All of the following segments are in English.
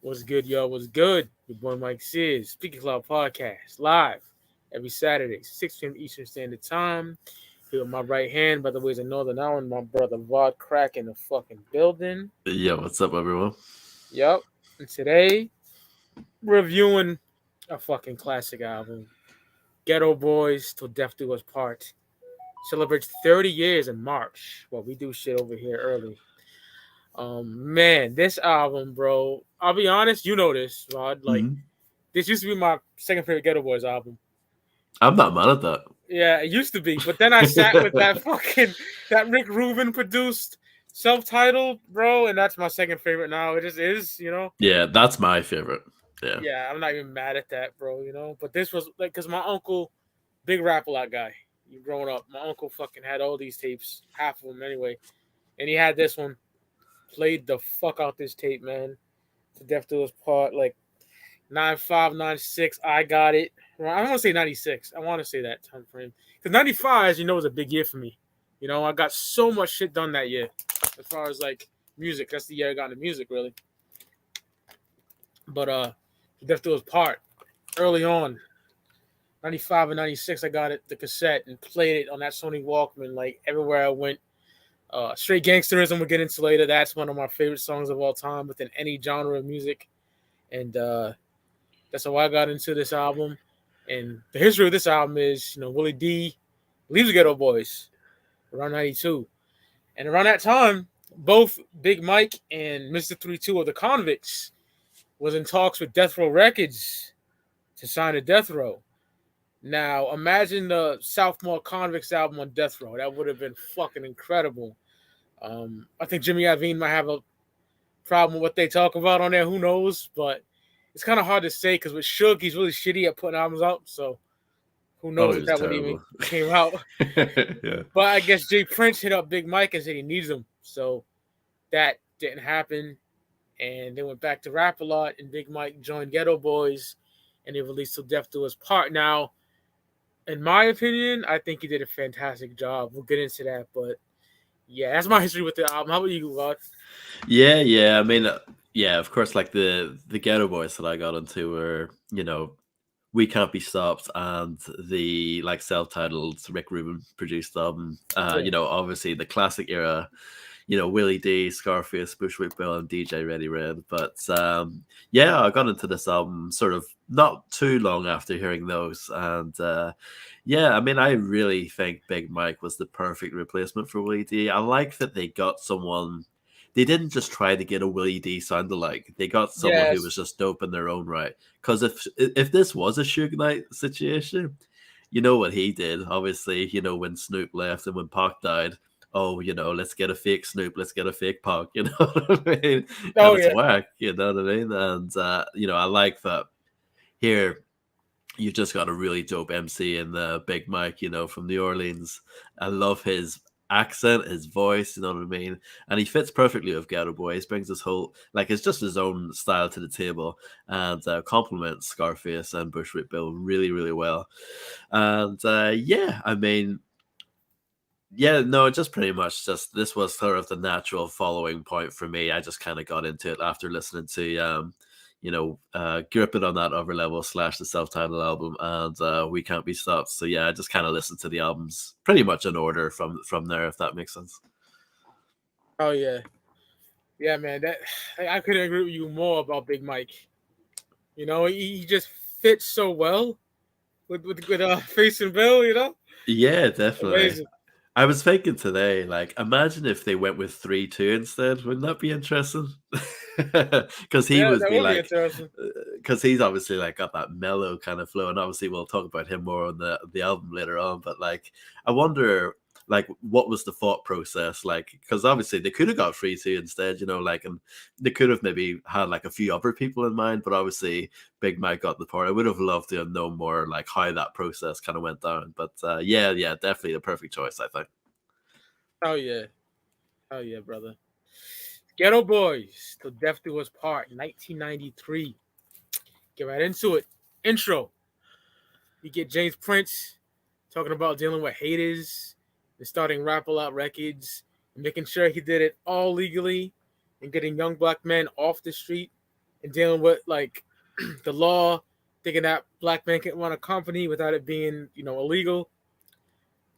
What's good, y'all? What's good? Your boy Mike Sears, Speaking Cloud Podcast, live every Saturday, 6 p.m. Eastern Standard Time. Here with my right hand, by the way, is a Northern Island, my brother Vod Crack in the fucking building. Yeah, what's up, everyone? Yup. And today, reviewing a fucking classic album, Geto Boys Till Death Do Us Part. Celebrates 30 years in March. Well, we do shit over here early. Man, this album, bro. I'll be honest, you know this, Rod. Like, Mhm. this used to be my second favorite Geto Boys album. I'm not mad at that. Yeah, it used to be, but then I sat with that Rick Rubin produced self-titled, bro, and that's my second favorite now. It just is, Yeah, that's my favorite. Yeah. Yeah, I'm not even mad at that, bro. But this was like, cause my uncle, big rap a lot guy. You growing up, my uncle fucking had all these tapes, half of them anyway, and he had this one. Played the fuck out this tape, man. To Death Do Us Part, like 95, 96, I got it. Well, I don't want to say 96. I want to say that time frame. Because 95, as you know, was a big year for me. I got so much shit done that year. As far as like music. That's the year I got into music, really. But Death Do Us Part, early on, 95 and 96, I got the cassette and played it on that Sony Walkman, like everywhere I went. Straight Gangsterism we'll get into later. That's one of my favorite songs of all time within any genre of music. And that's how I got into this album. And the history of this album is, Willie D leaves the Geto Boys around 92. And around that time, both Big Mike and Mr. 3-2 of the Convicts was in talks with Death Row Records to sign to Death Row. Now, imagine the Southmore Convicts album on Death Row. That would have been fucking incredible. I think Jimmy Iovine might have a problem with what they talk about on there. Who knows? But it's kind of hard to say because with Suge, he's really shitty at putting albums out. So who knows if that would even came out. Yeah. But I guess Jay Prince hit up Big Mike and said he needs him. So that didn't happen. And they went back to rap a lot. And Big Mike joined Geto Boys. And they released Till Death Do Us Part. Now, in my opinion, I think he did a fantastic job. We'll get into that, but yeah, that's my history with the album. How about you, Rod? Yeah. I mean, yeah, of course, like the Geto Boys that I got into were, We Can't Be Stopped and the like self-titled Rick Rubin produced album. Obviously the classic era. Willie D, Scarface, Bushwick Bill, and DJ Ready Red. But I got into this album sort of not too long after hearing those. And I really think Big Mike was the perfect replacement for Willie D. I like that they got someone. They didn't just try to get a Willie D sound alike. They got someone who was just dope in their own right. Because if this was a Suge Knight situation, you know what he did. Obviously, when Snoop left and when Pac died. Oh, let's get a fake Snoop, let's get a fake Pac, you know what I mean? It's whack, you know what I mean? And, I like that here you've just got a really dope MC in the Big Mike, from New Orleans. I love his accent, his voice, you know what I mean? And he fits perfectly with Geto Boys, brings his whole, like, it's just his own style to the table and complements Scarface and Bushwick Bill really, really well. And, just pretty much this was sort of the natural following point for me. I just kind of got into it after listening to, Gripping on That Other Level / the self-titled album and We Can't Be Stopped. So yeah, I just kind of listened to the albums pretty much in order from there, if that makes sense. Oh yeah. Yeah, man, I couldn't agree with you more about Big Mike. He just fits so well with Face and Bill, Yeah, definitely. Amazing. I was thinking today, like, imagine if they went with 3-2 instead. Wouldn't that be interesting? Because he would be like, because he's obviously like got that mellow kind of flow, and obviously we'll talk about him more on the album later on. But like, I wonder, like, what was the thought process like? Because obviously they could have got 3-2 instead, and they could have maybe had like a few other people in mind. But obviously, Big Mike got the part. I would have loved to have known more like how that process kind of went down. But yeah, definitely the perfect choice, I think. Oh yeah, brother. Geto Boys Till Death Do Us Part, 1993. Get right into it. Intro. You get James Prince talking about dealing with haters and starting Rap A Lot Records and making sure he did it all legally and getting young black men off the street and dealing with like the law, thinking that black men can run a company without it being, illegal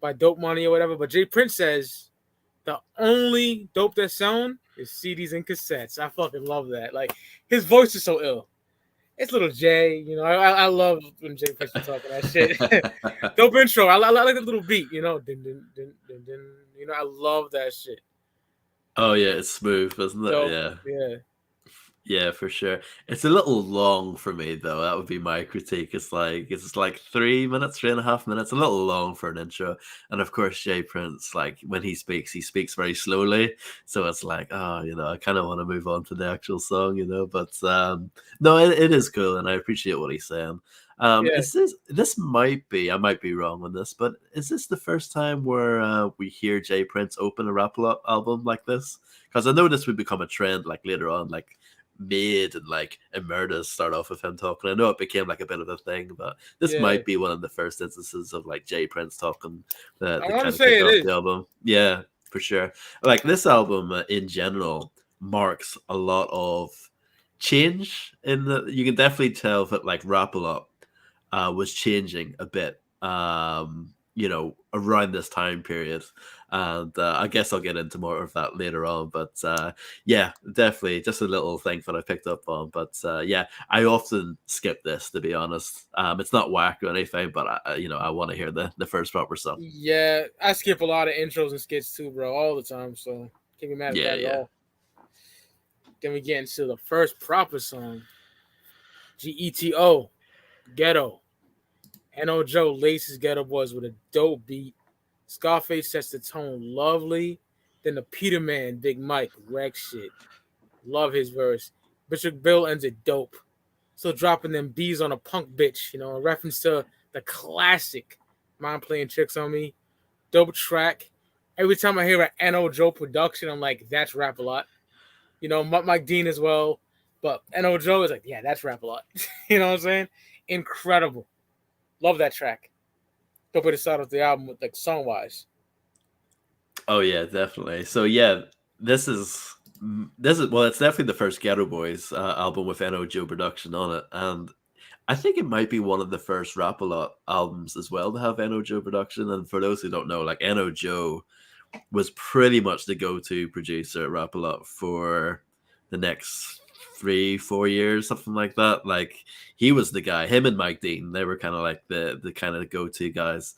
by dope money or whatever. But Jay Prince says the only dope that's selling is CDs and cassettes. I fucking love that. Like his voice is so ill. It's little Jay, I love when Jay Prince is talking that shit. Dope intro. I like the little beat, Din, din, din, din, din. I love that shit. Oh yeah, it's smooth, isn't it? Dope. Yeah. Yeah. Yeah, for sure. It's a little long for me though. That would be my critique. It's like 3 minutes, 3.5 minutes, a little long for an intro. And of course, Jay Prince, like when he speaks very slowly. So it's like, I kind of want to move on to the actual song, But no, it is cool, and I appreciate what he's saying. Yeah. Is this might be, I might be wrong on this, but is this the first time where we hear Jay Prince open a album like this? Because I know this would become a trend like later on, like Made and like Emerdas start off with him talking. I know it became like a bit of a thing, but this might be one of the first instances of like Jay Prince talking that I kind want to of say kick it off is. the album. Yeah, for sure. Like this album in general marks a lot of change in the. You can definitely tell that like Rap A Lot was changing a bit. Around this time period. And I guess I'll get into more of that later on. But yeah, definitely just a little thing that I picked up on. But yeah, I often skip this, to be honest. It's not whack or anything, but I want to hear the first proper song. Yeah, I skip a lot of intros and skits too, bro, all the time. So can't be mad at that at all. Then we get into the first proper song, G.E.T.O, Geto. N.O. Joe laces Geto Boys with a dope beat. Scarface sets the tone lovely. Then the Peter Man, Big Mike, wreck shit. Love his verse. Bishop Bill ends it dope. Still dropping them bees on a punk bitch, a reference to the classic Mind Playing Tricks on Me. Dope track. Every time I hear an N.O. Joe production, I'm like, that's Rap A Lot. Mike Dean as well. But N.O. Joe is like, yeah, that's Rap A Lot. You know what I'm saying? Incredible. Love that track. Dope way to start off the album with like song wise. Oh yeah, definitely. So yeah, this is well, it's definitely the first Geto Boys album with N.O. Joe production on it, and I think it might be one of the first Rap A Lot albums as well to have N.O. Joe production. And for those who don't know, like N.O. Joe was pretty much the go-to producer at Rap A Lot for the next 3-4 years, something like that. Like he was the guy. Him and Mike Dean, they were kind of like the kind of go-to guys.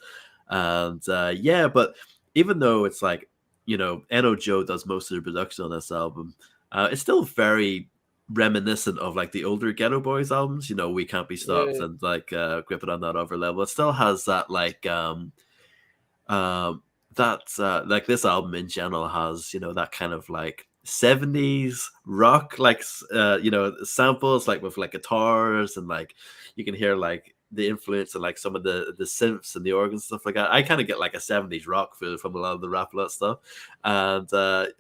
And yeah, but even though it's like N.O. Joe does most of the production on this album, it's still very reminiscent of like the older Geto Boys albums. We Can't Be Stopped and like Grip It on That Other Level. It still has that like like this album in general has that kind of like 70s rock like samples like with like guitars, and like you can hear like the influence of like some of the synths and the organs, stuff like that. I kind of get like a 70s rock feel from a lot of the Rap A Lot stuff, and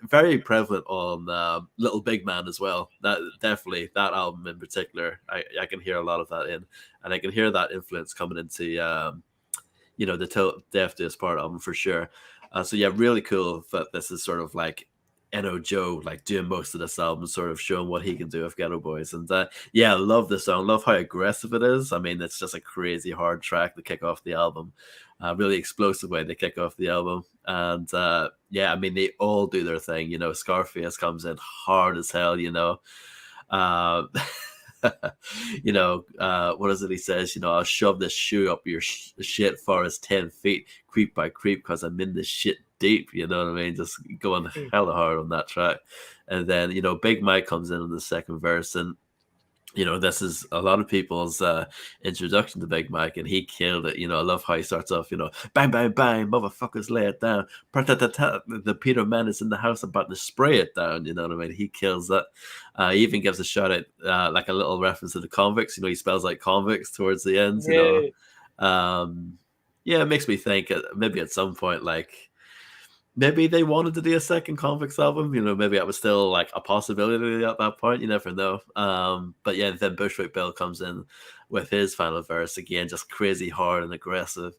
very prevalent on Little Big Man as well. That definitely, that album in particular, I can hear a lot of that in, and I can hear that influence coming into the Death to His Part album for sure. So yeah, really cool that this is sort of like N.O. Joe like doing most of this album, sort of showing what he can do with Geto Boys. And yeah, I love the song, love how aggressive it is. I mean, it's just a crazy hard track to kick off the album. Really explosive way they kick off the album. And yeah, I mean, they all do their thing. Scarface comes in hard as hell. What is it he says? I'll shove this shoe up your shit far as 10 feet, creep by creep, because I'm in this shit deep. You know what I mean? Just going hella hard on that track. And then, Big Mike comes in on the second verse, and this is a lot of people's introduction to Big Mike, and he killed it. I love how he starts off, bang, bang, bang, motherfuckers, lay it down. The Peter Man is in the house about to spray it down. You know what I mean? He kills that. He even gives a shout out, like a little reference to the Convicts. He spells like Convicts towards the end. Yeah, it makes me think maybe at some point, like, maybe they wanted to do a second Convicts album. Maybe it was still like a possibility at that point. You never know. But yeah, then Bushwick Bill comes in with his final verse again, just crazy hard and aggressive.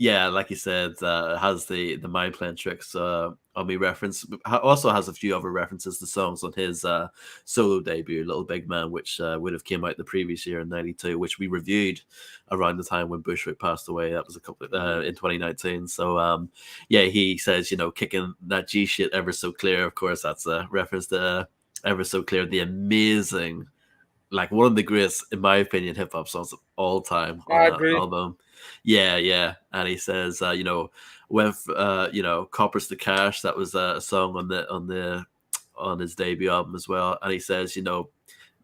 yeah, like you said, has the mind playing tricks on me reference. Also has a few other references to songs on his solo debut, Little Big Man, which would have came out the previous year in '92, which we reviewed around the time when Bushwick passed away. That was a couple in 2019. So yeah, he says, kicking that G shit ever so clear. Of course, that's a reference to Ever So Clear, the amazing, like one of the greatest, in my opinion, hip hop songs of all time on I that agree. album. Yeah, yeah. And he says, with Coppers to Cash, that was a song on his debut album as well. And he says,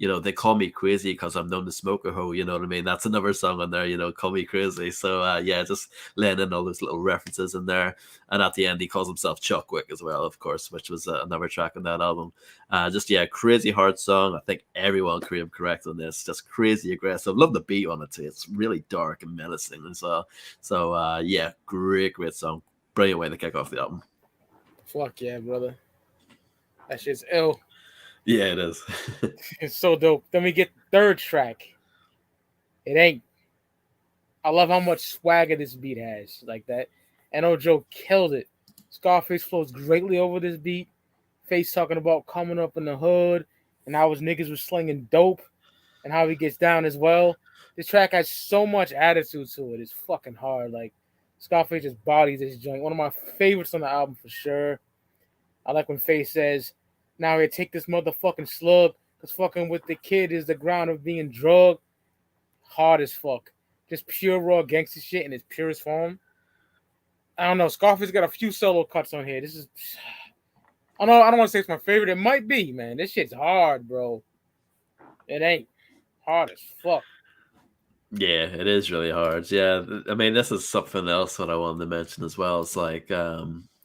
they call me crazy because I'm known to smoke a hoe. You know what I mean? That's another song on there. Call me crazy. So yeah, just laying in all those little references in there. And at the end, he calls himself Chuckwick as well, of course, which was another track on that album. Just yeah, crazy hard song. I think everyone could have correct on this. Just crazy aggressive. Love the beat on it too. It's really dark and menacing as well. So yeah, great song. Brilliant way to kick off the album. Fuck yeah, brother. That shit's ill. Yeah, it is. It's so dope. Then we get third track. It ain't. I love how much swagger this beat has. Like that. N.O. killed it. Scarface flows greatly over this beat. Face talking about coming up in the hood and how his niggas was slinging dope and how he gets down as well. This track has so much attitude to it. It's fucking hard. Like Scarface just bodies this joint. One of my favorites on the album for sure. I like when Face says, "Now here, take this motherfucking slug, cause fucking with the kid is the ground of being drugged." Hard as fuck. Just pure raw gangster shit in its purest form. I don't know. Scarface got a few solo cuts on here. This is, I don't want to say it's my favorite. It might be, man. This shit's hard, bro. It ain't hard as fuck. Yeah, it is really hard. Yeah, I mean, this is something else that I wanted to mention as well. It's like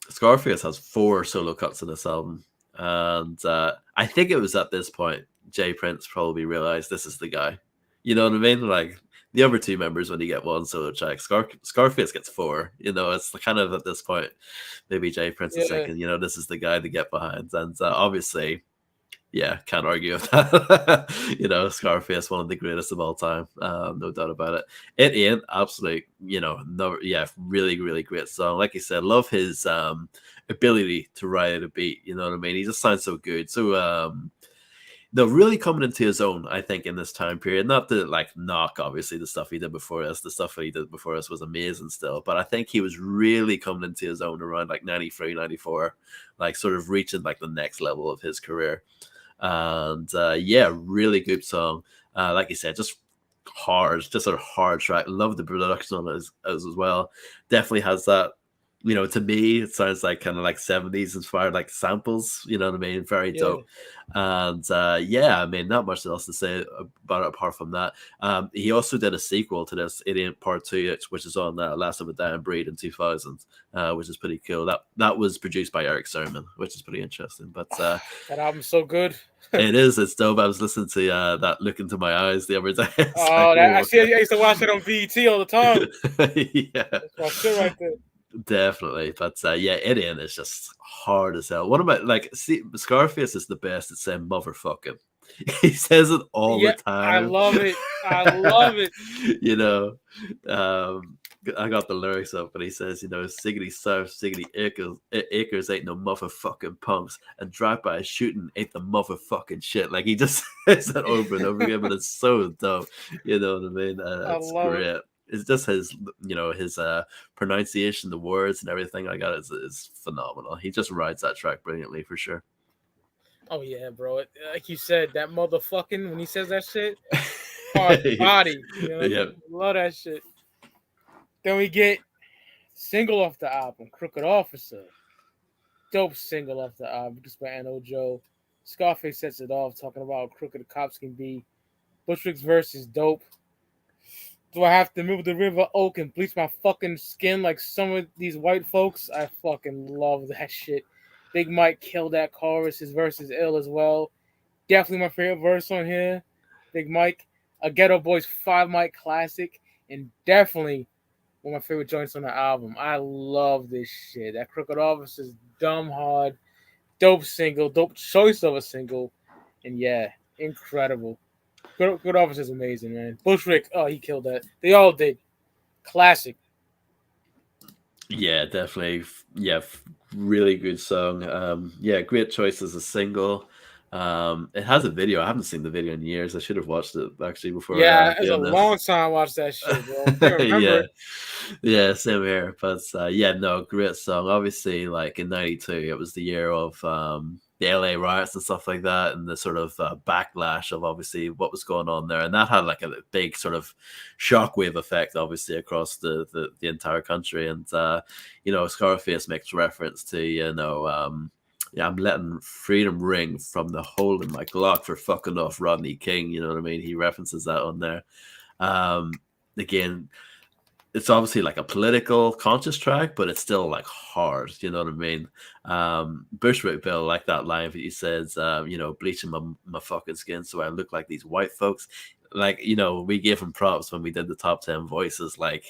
Scarface has 4 solo cuts in this album, and I think it was at this point Jay Prince probably realized this is the guy. You know what I mean? Like the other 2 members only get 1 solo track. Scarface gets 4. It's kind of at this point maybe Jay Prince is Yeah. thinking, this is the guy to get behind, and obviously. Yeah, can't argue with that. Scarface, one of the greatest of all time, no doubt about it. It ain't absolute, no, yeah, really, really great song. Like you said, love his ability to ride a beat. You know what I mean? He just sounds so good. So, really coming into his own, I think, in this time period. Not to knock, obviously, the stuff he did before us. The stuff that he did before us was amazing still, but I think he was really coming into his own around 93, 94, sort of reaching the next level of his career. And yeah, really good song. Like you said, just hard, just a hard track. Love the production on it as well. Definitely has that. To me, it sounds kind of 70s inspired, samples. You know what I mean? Very dope. And yeah, I mean, not much else to say about it apart from that. He also did a sequel to this, Idiot Part 2, which is on Last of a Dying Breed in 2000, which is pretty cool. That was produced by Eric Sermon, which is pretty interesting. But that album's so good. it is. It's dope. I was listening to that Look Into My Eyes the other day. Oh, I see. I used to watch it on BET all the time. Yeah, that's my shit right there. Definitely, but yeah, Idiot is just hard as hell. What about Scarface is the best at saying motherfucking. He says it all the time. I love it. I love it. I got the lyrics up, but he says, Siggity Surf, Siggity Acres ain't no motherfucking punks, and drive-by shooting ain't the motherfucking shit. He just says that over and over again, but it's so dope. You know what I mean? It's great. It's just his, his pronunciation, the words and everything I got is phenomenal. He just rides that track brilliantly for sure. Oh yeah, bro. Like you said, that motherfucking when he says that shit, hard body. Yeah. Love that shit. Then we get single off the album, Crooked Officer. Dope single off the album, just by N.O. Scarface sets it off, talking about how crooked cops can be. Bushwick's verse is dope. Do I have to move the River Oak and bleach my fucking skin like some of these white folks? I fucking love that shit. Big Mike killed that chorus. His verse is ill as well. Definitely my favorite verse on here. Big Mike, a Geto Boys 5 mic classic, and definitely one of my favorite joints on the album. I love this shit. That Crooked Officer is dumb hard. Dope single. Dope choice of a single. And yeah, incredible. Good Officer is amazing, man. Bushwick, oh, he killed that. They all did. Classic. Yeah, definitely. Yeah, really good song. Yeah, great choice as a single. It has a video. I haven't seen the video in years. I should have watched it actually before Yeah, it's a doing this. long time I watched that shit, bro. Can't remember Yeah, it. yeah, same here. But yeah, no, great song. Obviously, like in '92, it was the year of the LA riots and stuff like that, and the sort of backlash of obviously what was going on there, and that had like a big sort of shockwave effect, obviously across the entire country. And Scarface makes reference to yeah, I'm letting freedom ring from the hole in my Glock for fucking off Rodney King. You know what I mean? He references that on there. Um, Again, it's obviously like a political conscious track, but it's still like hard. You know what I mean? Bushwick Bill, like that line that he says, bleaching my fucking skin so I look like these white folks. Like, we gave him props when we did the top 10 voices. Like,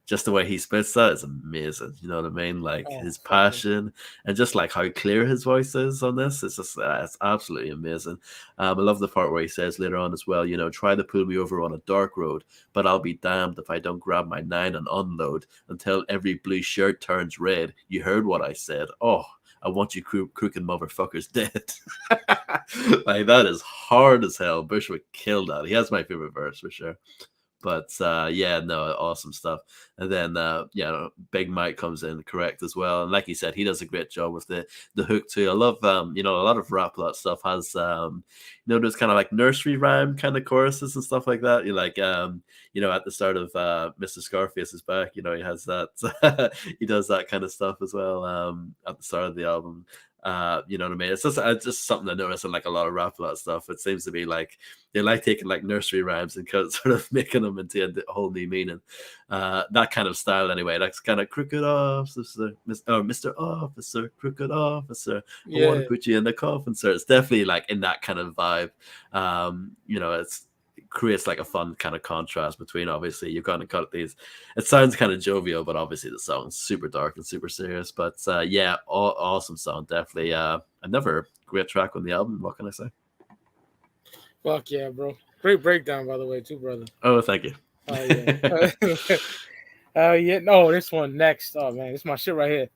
just the way he spits that is amazing. You know what I mean? Like Oh, his fucking. passion and just like how clear his voice is on this. It's just it's absolutely amazing. I love the part where he says later on as well, try to pull me over on a dark road, but I'll be damned if I don't grab my 9 and unload until every blue shirt turns red. You heard what I said. Oh, I want you crooked motherfuckers dead. Like that is hard as hell. Bushwick killed that. He has my favorite verse for sure. But yeah, no, awesome stuff. And then Big Mike comes in correct as well. And like you said, he does a great job with the hook too. I love a lot of rap lot stuff has those kind of like nursery rhyme kind of choruses and stuff like that. You like at the start of Mr. Scarface is back, he has that he does that kind of stuff as well at the start of the album. You know what I mean? It's just something I notice in like a lot of rap lot stuff. It seems to be like they like taking like nursery rhymes and sort of making them into a whole new meaning. That kind of style anyway. That's kind of crooked officer, Mr. Officer, crooked officer. I want to Yeah. put you in the coffin, sir. It's definitely like in that kind of vibe. It creates like a fun kind of contrast between obviously you've kind of got these. It sounds kind of jovial, but obviously the song's super dark and super serious. But yeah, awesome song, definitely. Another great track on the album. What can I say? Fuck yeah, bro. Great breakdown, by the way, too, brother. Oh, thank you. Oh yeah. Yeah. No, this one next. Oh man, this is my shit right here.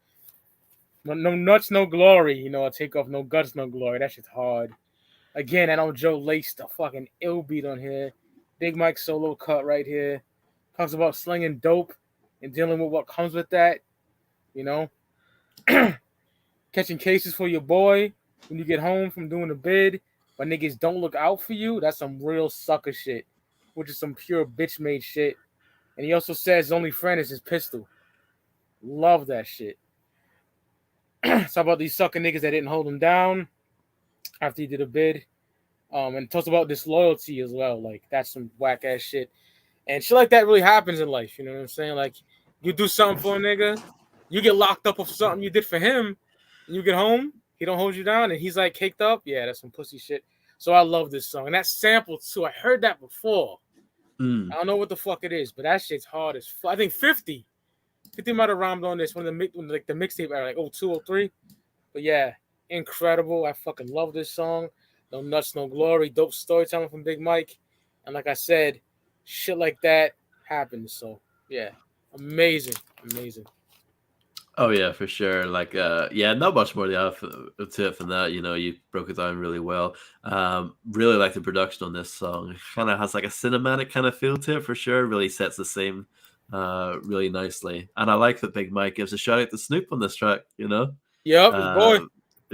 No nuts, no glory. I take off no guts, no glory. That shit's hard. Again, I know Joe laced the fucking ill beat on here. Big Mike solo cut right here. Talks about slinging dope and dealing with what comes with that. You know, catching cases for your boy when you get home from doing a bid, but niggas don't look out for you. That's some real sucker shit, which is some pure bitch made shit. And he also says his only friend is his pistol. Love that shit. Talk about these sucker niggas that didn't hold him down after he did a bid. And talks about disloyalty as well. Like that's some whack ass shit. And shit like that really happens in life. You know what I'm saying? Like you do something for a nigga, you get locked up for something you did for him, and you get home, he don't hold you down, and he's like caked up. Yeah, that's some pussy shit. So I love this song. And that sample too. I heard that before. Mm. I don't know what the fuck it is, but that shit's hard as fuck. I think 50. 50 might have rhymed on this like the mixtape era, like 02, 03. But yeah, incredible. I fucking love this song. No nuts, no glory. Dope storytelling from Big Mike. And like I said, shit like that happens. So yeah, amazing, amazing. Oh yeah, for sure. Like yeah, not much more to add to it from that. You broke it down really well. Really like the production on this song. It kind of has like a cinematic kind of feel to it for sure. Really sets the scene really nicely. And I like that Big Mike gives a shout out to Snoop on this track, Yep, his boy.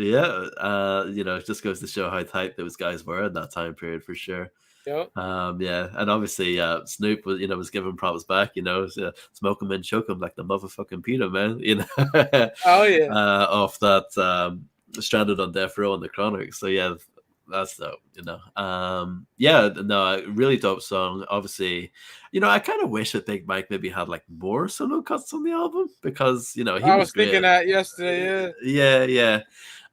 Uh yeah, it just goes to show how tight those guys were in that time period for sure. Yep. Yeah, and obviously, Snoop was giving props back. Smoke 'em and choke 'em like the motherfucking Peter, man. Oh yeah. Off that stranded on death row on the Chronic. So yeah, that's dope. Yeah, no, really dope song. Obviously, I kind of wish that Big Mike maybe had like more solo cuts on the album because he I was was thinking great. that yesterday. Yeah, yeah.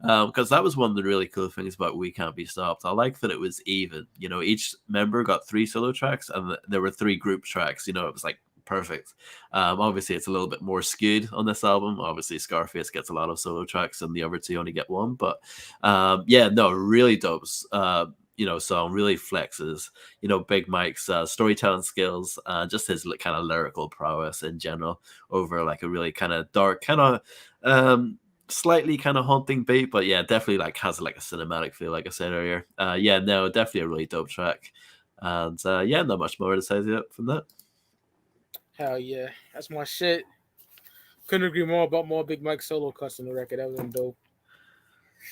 Because that was one of the really cool things about We Can't Be Stopped. I like that it was even. Each member got 3 solo tracks, and there were 3 group tracks. It was like perfect. Obviously, it's a little bit more skewed on this album. Obviously, Scarface gets a lot of solo tracks, and the other 2 only get 1. But yeah, no, really dope. song really flexes, Big Mike's storytelling skills, just his kind of lyrical prowess in general over like a really kind of dark, kind of slightly kind of haunting beat, but yeah, definitely like has like a cinematic feel, like I said earlier. Yeah, no, definitely a really dope track. And yeah, not much more to say from that. Hell yeah, that's my shit. Couldn't agree more about more Big Mike solo cuts on the record. That was dope.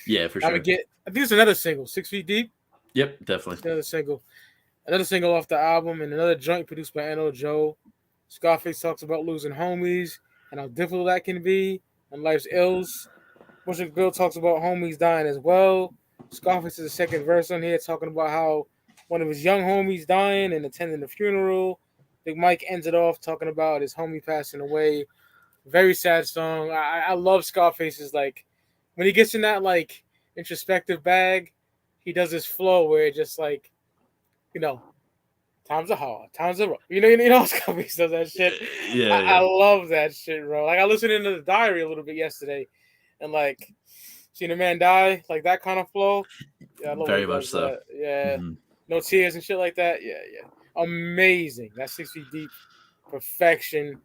Yeah, for I sure. would get. I think it's another single, 6 Feet Deep. Yep, definitely. Another single off the album, and another joint produced by N.O. Joe. Scarface talks about losing homies and how difficult that can be, and life's ills. Bushwick Bill talks about homies dying as well. Scarface is the second verse on here talking about how one of his young homies dying and attending the funeral. Big Mike ends it off talking about his homie passing away. Very sad song. I love Scarface's, like, when he gets in that like introspective bag, he does this flow where it just like, times are hard, times are rough. Scarface does that shit. Yeah, I love that shit, bro. Like, I listened into the diary a little bit yesterday, and like seeing a man die, like that kind of flow. Yeah, I love very much so. That. Yeah, Mm-hmm. no tears and shit like that. Yeah, amazing. That's 6 Feet Deep, perfection.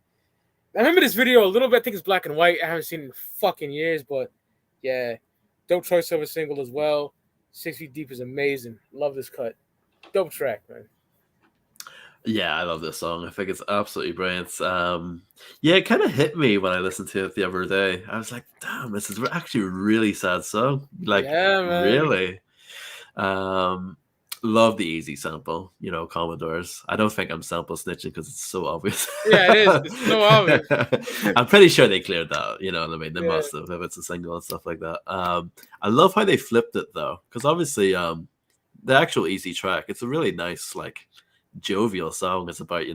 I remember this video a little bit. I think it's black and white. I haven't seen it in fucking years, but yeah, dope choice of a single as well. 6 Feet Deep is amazing. Love this cut. Dope track, man. Yeah, I love this song. I think it's absolutely brilliant. Yeah, it kind of hit me when I listened to it the other day. I was like, damn, this is actually a really sad song. Like, yeah, man. Really. Love the easy sample, Commodores. I don't think I'm sample snitching because it's so obvious. Yeah, it is. It's so obvious. I'm pretty sure they cleared that. You know what I mean? They must have, if it's a single and stuff like that. I love how they flipped it though, because obviously, the actual easy track, it's a really nice, like, jovial song. It's about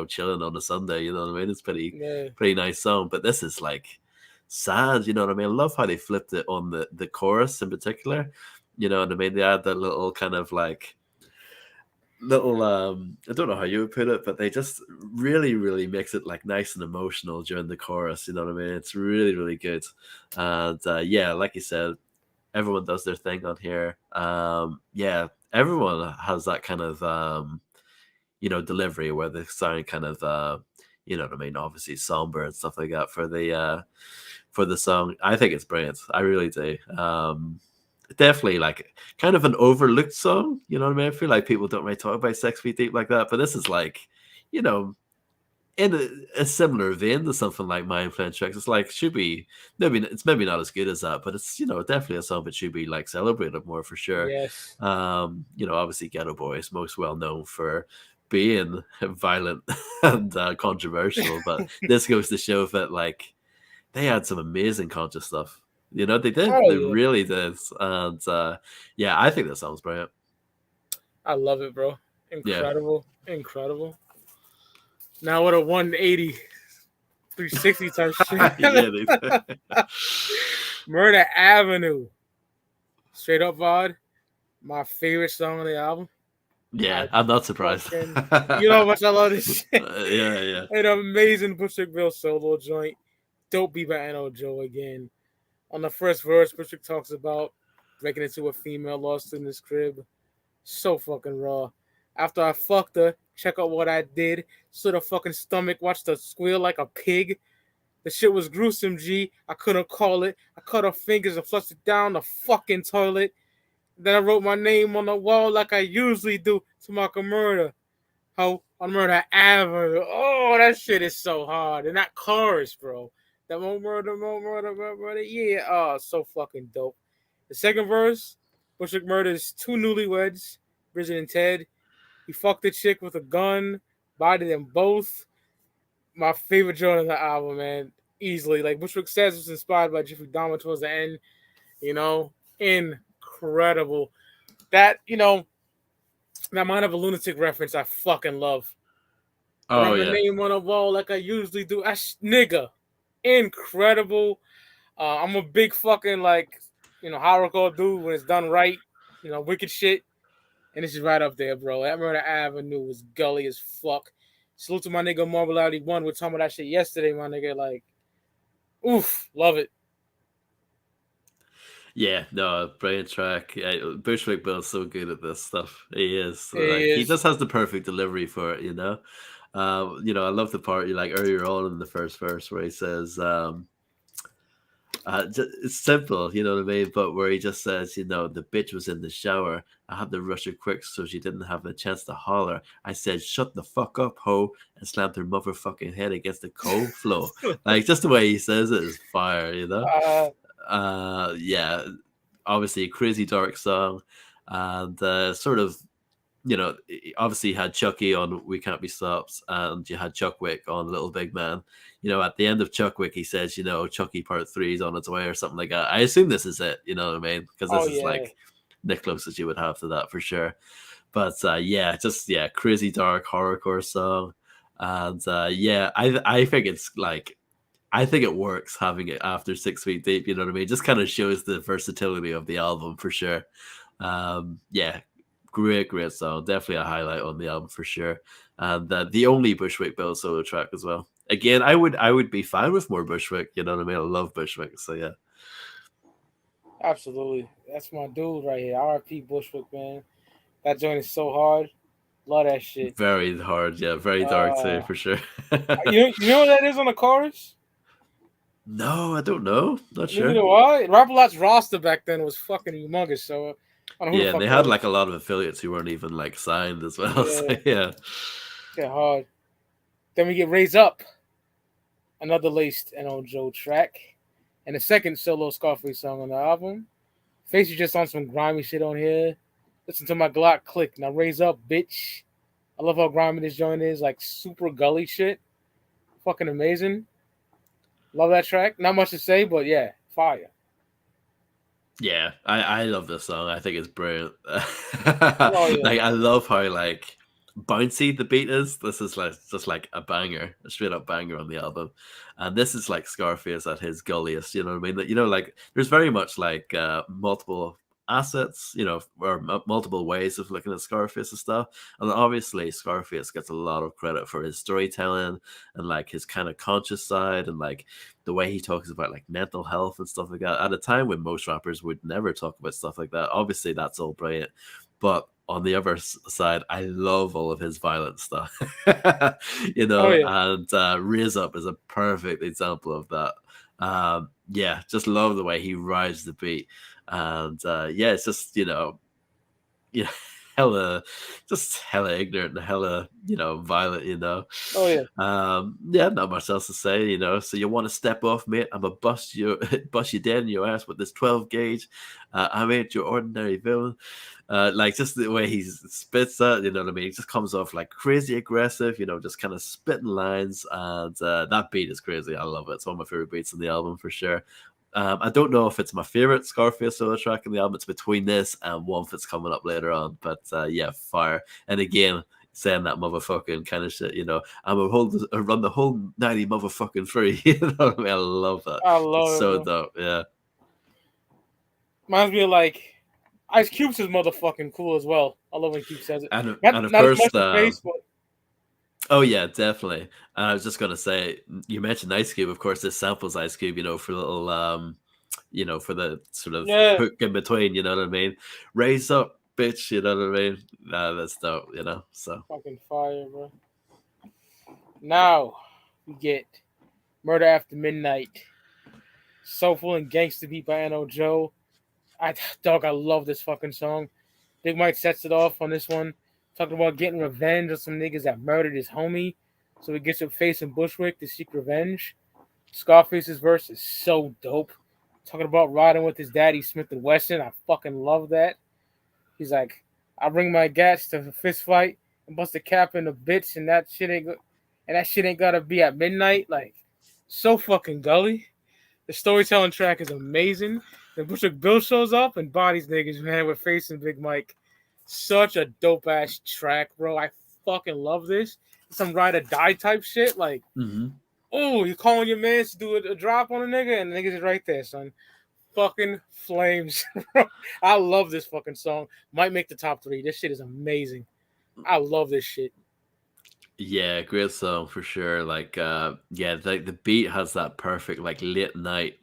chilling on a Sunday. You know what I mean? It's pretty nice song. But this is like sad. You know what I mean? I love how they flipped it on the chorus in particular. You know what I mean? They had that little kind of like little I don't know how you would put it, but they just really, really makes it like nice and emotional during the chorus. You know what I mean? It's really, really good. And yeah, like you said, everyone does their thing on here. Yeah, everyone has that kind of delivery where they sound kind of you know what I mean, obviously somber and stuff like that for the song. I think it's brilliant. I really do. Definitely like kind of an overlooked song, you know what I mean? I feel like people don't really talk about 6 Feet Deep like that, but this is like, in a similar vein to something like My Influence Tracks. It's like, it's maybe not as good as that, but it's, definitely a song that should be like celebrated more for sure. Yes. Obviously Geto Boys, most well known for being violent and controversial, but this goes to show that like they had some amazing conscious stuff. They did. They really did. And yeah, I think that sounds brilliant. I love it, bro. Incredible. Yeah. Incredible. Now what a 180, 360 type shit. Murder Avenue. Straight up VOD. My favorite song on the album. Yeah, I'm not surprised. You know how much I love this shit. Yeah. An amazing Bushwick Bill solo joint. Dope beat by N.O. Joe again. On the first verse, Bushwick talks about breaking into a female lost in his crib. So fucking raw. After I fucked her, check out what I did. Slit her fucking stomach, watched her squeal like a pig. The shit was gruesome, G. I couldn't call it. I cut her fingers and flushed it down the fucking toilet. Then I wrote my name on the wall like I usually do to mark a murder. How on Murder Avenue. Oh, that shit is so hard. And that chorus, bro. That more murder. Yeah. Oh, so fucking dope. The second verse, Bushwick murders two newlyweds, Bridget and Ted. He fucked the chick with a gun, bodied them both. My favorite joint of the album, man. Easily. Like Bushwick says, was inspired by Jeffrey Dahmer towards the end. Incredible. That Mind of a Lunatic reference I fucking love. Oh, yeah. Name on a wall like I usually do. Nigga. Incredible. I'm a big fucking horrorcore dude when it's done right. Wicked shit. And this is right up there, bro. That Murder Avenue was gully as fuck. Salute to my nigga Marvelati 1. We were talking about that shit yesterday, my nigga. Like, oof, love it. Yeah, no, brilliant track. Bushwick Bill's so good at this stuff. He is like It he is. just has the perfect delivery for it. I love the part like earlier on in the first verse where he says, it's simple, you know what I mean? But where he just says, the bitch was in the shower. I had to rush her quick so she didn't have a chance to holler. I said, "Shut the fuck up, ho," and slammed her motherfucking head against the cold floor. Like just the way he says it is fire, you know. uh, Yeah, obviously a crazy dark song, and sort of obviously you had Chucky on "We Can't Be Stopped," and you had Chuckwick on "Little Big Man." At the end of Chuckwick, he says, "Chucky Part 3 is on its way" or something like that. I assume this is it. You know what I mean? Because oh this is yeah. like the closest you would have to that for sure. But yeah, crazy dark horrorcore song, and yeah, I think it's like I think it works having it after 6 Feet Deep. You know what I mean? Just kind of shows the versatility of the album for sure. Yeah, great song. Definitely a highlight on the album for sure. And the only Bushwick Bill solo track as well. Again, I would be fine with more Bushwick. You know what I mean? I love Bushwick. So yeah, Absolutely. That's my dude right here. R.I.P. Bushwick, man. That joint is so hard. Love that shit. very hard. Yeah, very dark too Uh, for sure. you know what that is on the chorus? No, I don't know. Not Neither sure. do I. Rap a Lot's roster back then was fucking humongous. So I don't know who the Yeah, and fuck they that had like is. a lot of affiliates who weren't even like signed as well. So Yeah, yeah, shit hard. Then we get Raise Up, another laced and on Joe track, and the second solo Scarface song on the album. Face is just on some grimy shit on here. Listen to my Glock click. Now Raise Up, bitch. I love how grimy this joint is, like super gully shit. Fucking amazing. Love that track. Not much to say, but yeah, fire. yeah, I love this song. I think it's brilliant. Oh yeah. Like I love how like bouncy the beat is. This is like just like a banger, a straight up banger on the album. And this is like Scarface at his gulliest. You know what I mean? That like there's very much like multiple assets, or multiple ways of looking at Scarface and stuff. And obviously Scarface gets a lot of credit for his storytelling and like his kind of conscious side and like the way he talks about like mental health and stuff like that at a time when most rappers would never talk about stuff like that. Obviously, that's all brilliant, but on the other side, I love all of his violent stuff, Oh yeah. and Raise Up is a perfect example of that. Yeah, just love the way he rides the beat, and yeah, it's just you know, hella, just hella ignorant and hella, violent, Oh yeah. Yeah, not much else to say, So you want to step off, mate? I'm a bust you, bust you dead in your ass with this 12 gauge. I ain't your ordinary villain. Like just the way he spits that, you know what I mean? He just comes off like crazy aggressive, just kind of spitting lines, and that beat is crazy. I love it. It's one of my favorite beats in the album for sure. I don't know if it's my favorite Scarface solo track in the album. It's between this and one that's coming up later on. But yeah, fire. And again, saying that motherfucking kind of shit, I run the whole 90 motherfucking free. You know what I mean? I love that. I It's love it, so bro. dope. Yeah. Reminds me of like Ice Cube's is motherfucking cool as well. I love when Cube says it. And of Not as course, much the face, but oh yeah, definitely. And I was just gonna say, you mentioned Ice Cube. Of course, this samples Ice Cube, for little, for the sort of yeah, hook in between. You know what I mean? Raise up, bitch. You know what I mean? That's dope. So fucking fire, bro. Now we get Murder After Midnight, Soulful and Gangsta beat by N.O. Joe. I love this fucking song. Big Mike sets it off on this one, talking about getting revenge on some niggas that murdered his homie. So he gets up facing Bushwick to seek revenge. Scarface's verse is so dope. Talking about riding with his daddy Smith and Wesson. I fucking love that. He's like, I bring my gats to a fist fight and bust a cap in the bitch, and that shit ain't gotta be at midnight. Like, so fucking gully. The storytelling track is amazing. Then Bushwick Bill shows up and bodies niggas, man, with facing Big Mike. Such a dope ass track, bro. I fucking love this. Some ride or die type shit. Like, mhm. oh, you calling your man to do a drop on a nigga, and the niggas is right there, son. Fucking flames. I love this fucking song. Might make the top 3. This shit is amazing. I love this shit. Yeah, great song for sure. Like, yeah, the beat has that perfect like late night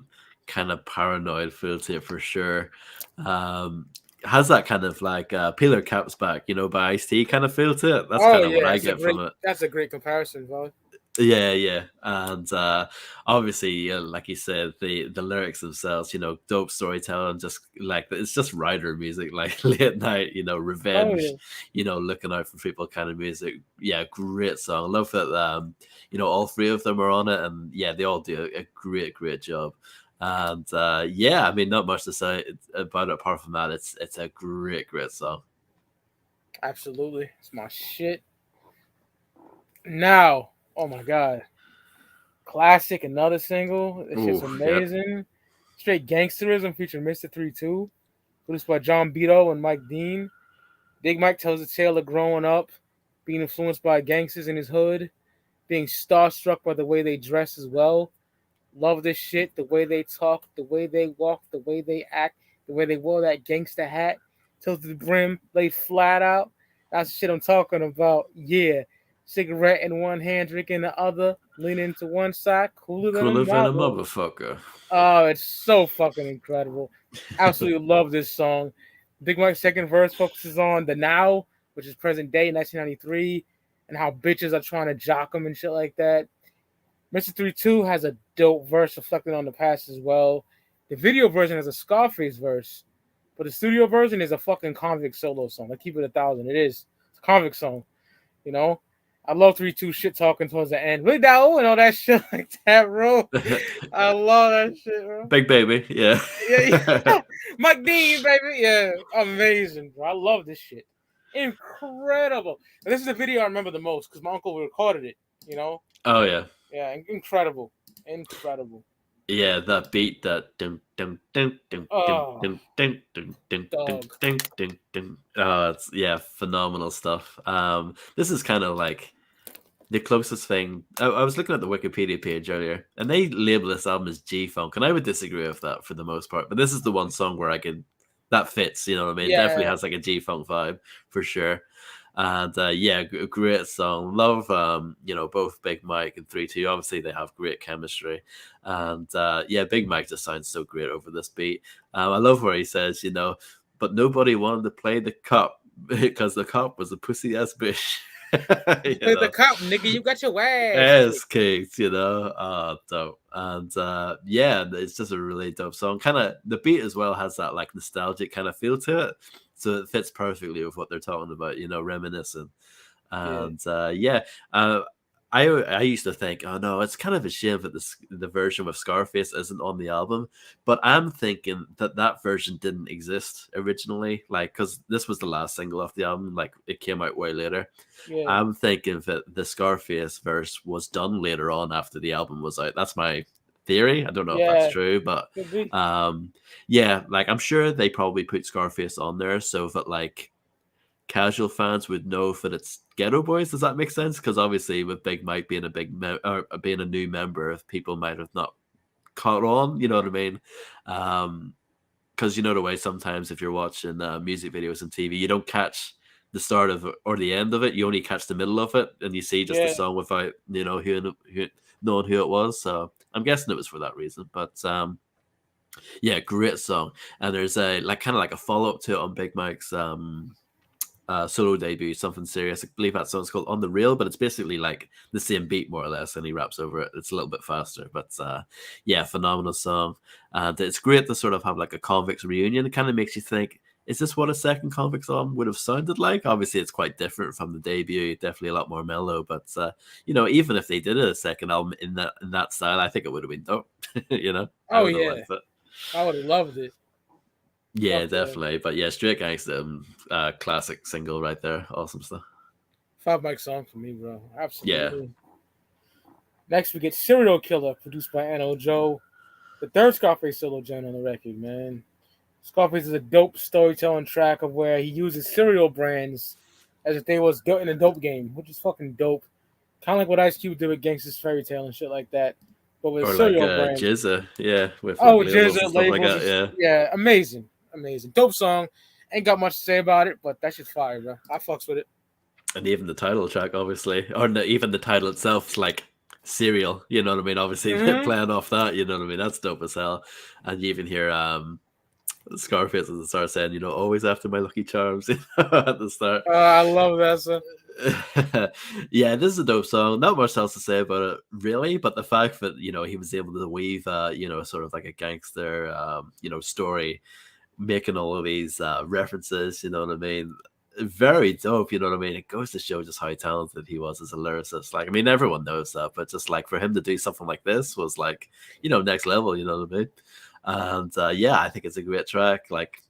kind of paranoid feel to it for sure. Has that kind of like Peeler Caps Back, by Ice-T kind of feel to it. That's Oh kind of what yeah, I get from it. that's a great comparison, bro. Yeah, and obviously, like you said, the lyrics themselves, dope storytelling, just like it's just rider music, like late night, Oh revenge, yeah. looking out for people kind of music. Yeah, great song. Love that. All three of them are on it, and yeah, they all do a great job. And yeah, I mean, not much to say about it apart from that. It's a great song. Absolutely, it's my shit. Now, oh my god, classic, another single. This shit's Ooh, yeah. amazing. Straight Gangsterism featuring Mr. 3-2, produced by John Geto and Mike Dean. Big Mike tells the tale of growing up, being influenced by gangsters in his hood, being starstruck by the way they dress as well. Love this shit, the way they talk, the way they walk, the way they act, the way they wore that gangster hat, tilted the brim, laid flat out. That's the shit I'm talking about. Yeah. Cigarette in one hand, drink in the other, leaning to one side, cooler than a Cooler than a mother. motherfucker. Oh, it's so fucking incredible. Absolutely love this song. Big Mike's second verse focuses on the now, which is present day, 1993, and how bitches are trying to jock him and shit like that. Mr. 3-2 has a dope verse reflecting on the past as well. The video version has a Scarface verse, but the studio version is a fucking Convict solo song. I keep it 1,000. It is. It's a Convict song, I love 3-2 shit talking towards the end. Look that and all that shit like that, bro. I love that shit, bro. Big baby, yeah. Yeah. Mike Dean, baby. Yeah. Amazing, bro. I love this shit. Incredible. And this is the video I remember the most because my uncle recorded it, Oh yeah. Yeah, incredible. Yeah, that beat, that ding ding ding ding Oh, ding ding ding ding ding ding ding ding. Oh, it's phenomenal stuff. This is kind of like the closest thing. I was looking at the Wikipedia page earlier, and they label this album as G-Funk, and I would disagree with that for the most part. But this is the one song where that fits. You know what I mean? Yeah. Definitely has like a G-Funk vibe for sure. And great song. Love both Big Mike and 3-2. Obviously they have great chemistry. And Big Mike just sounds so great over this beat. I love where he says, but nobody wanted to play the cop because the cop was a pussy ass bitch. Play the cop, nigga, you got your ass kicked, dope. And it's just a really dope song. Kind of the beat as well has that like nostalgic kind of feel to it. So it fits perfectly with what they're talking about, reminiscing. And I used to think, oh no, it's kind of a shame that the version with Scarface isn't on the album. But I'm thinking that version didn't exist originally, like because this was the last single off the album, like it came out way later. Yeah. I'm thinking that the Scarface verse was done later on after the album was out. That's my theory. I don't know if that's true, but like I'm sure they probably put Scarface on there so that like casual fans would know that it's Geto Boys. Does that make sense? Because obviously with Big Mike being being a new member, if people might have not caught on, you know what I mean? Because you know the way sometimes if you're watching music videos on TV, you don't catch the start of it or the end of it. You only catch the middle of it, and you see just the song without knowing who it was. So I'm guessing it was for that reason. But great song. And there's a kind of like a follow up to it on Big Mike's solo debut, Something Serious. I believe that song's called On the Rail, but it's basically like the same beat more or less, and he raps over it. It's a little bit faster, but phenomenal song. And it's great to sort of have like a Convicts reunion. It kind of makes you think, is this what a second Convicts album would have sounded like? Obviously, it's quite different from the debut. Definitely a lot more mellow. But even if they did a second album in that style, I think it would have been dope. I would have loved it. Yeah, definitely. But yeah, Straight Gangsta, classic single right there. Awesome stuff. 5 mic song for me, bro. Absolutely. Yeah. Next, we get Serial Killer, produced by N.O. Joe. The third Scarface solo joint on the record, man. Scarface is a dope storytelling track of where he uses cereal brands as if they was in a dope game, which is fucking dope. Kind of like what Ice Cube did with Gangsta's Fairy Tale and shit like that. But with cereal brands. Jizza, yeah. With Jizza, labels. Like yeah, amazing. Dope song. Ain't got much to say about it, but that shit's fire, bro. I fucks with it. And even the title track, obviously. Or even the title itself is like Serial, you know what I mean? Obviously, Mm-hmm. playing off that, you know what I mean? That's dope as hell. And you even hear Scarface at the start saying, always after my Lucky Charms, at the start. I love that song. Yeah, this is a dope song. Not much else to say about it, really. But the fact that he was able to weave, sort of like a gangster, story, making all of these references. You know what I mean? Very dope. You know what I mean? It goes to show just how talented he was as a lyricist. Like, I mean, everyone knows that, but just like for him to do something like this was like, next level. You know what I mean? And yeah, I think it's a great track. Like,